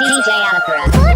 DJ Alakura.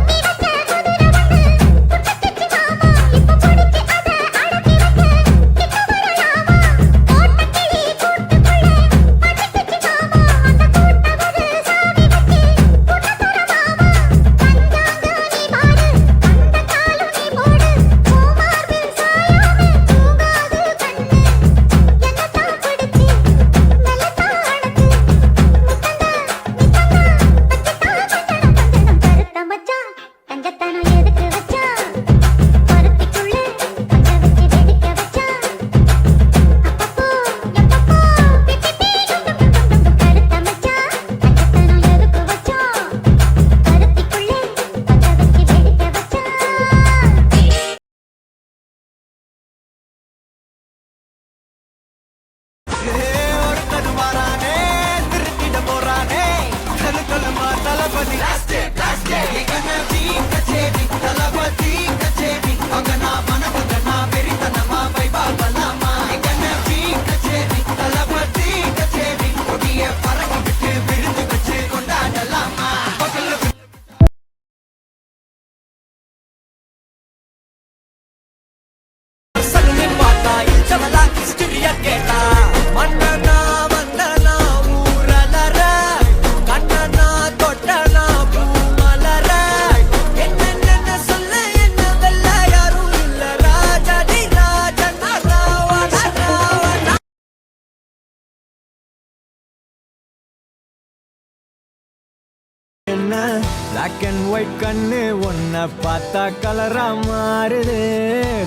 Black and white கண்ணு ஒன்ன பார்த்தா கலரா மாறுது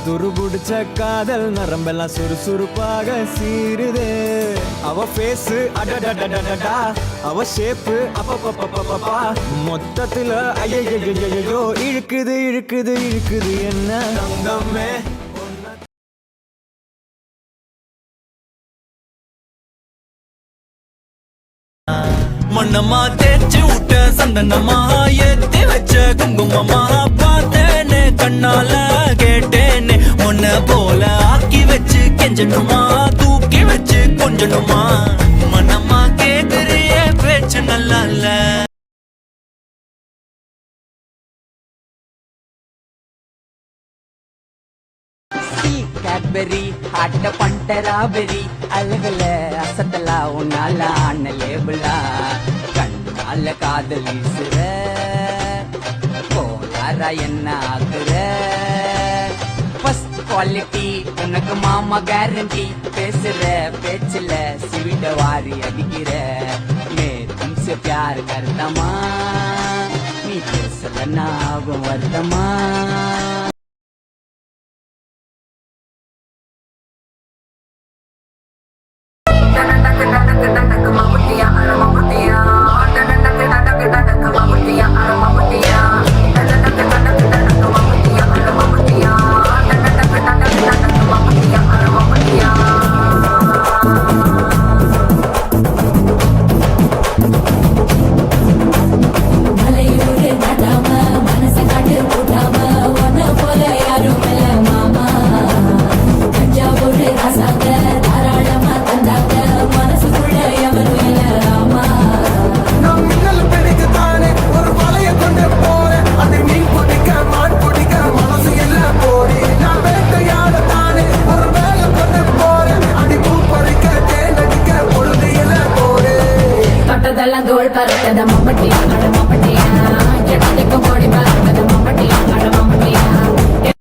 துருபுடிச்ச காதல் நரம்பெல்லாம் சுறுசுறுப்பாக சீருது அவ ஃபேஸ் அடடடடடடா அவ ஷேப் அப்பப்பப்பப்பப்பா மொத்தத்துல ஐயோ இழுக்குது இழுக்குது இழுக்குது என்ன தங்கமே மண்ணம்மா தேய்ச்சி விட்ட சந்தனமா ஏத்தி வச்ச குங்குமமா பார்த்தேன்னு கண்ணால கேட்டேன்னு உன்ன போல ஆக்கி வச்சு கெஞ்சணுமா தூக்கி வச்சு கொஞ்சணுமா மண்ணம்மா கேக்குறிய பேச்சு நல்லா இல்ல கேட்பெரி ஆட்ட பண்டராபெரி அழகுல அசத்தலா உன்னால ஆன லேபிளா கண்ணால காதல் வீசுற போலாரா என்ன ஆகுற ஃபர்ஸ்ட் குவாலிட்டி உனக்கு மாமா கேரண்டி பேசுற பேச்சுல ஸ்வீட்ட வாரி அடிக்கிற மே தும்சே பியார் கர்த்தமா நீ பேசல நாகும் வருத்தமா தோல் பறக்கத மம்பட்டி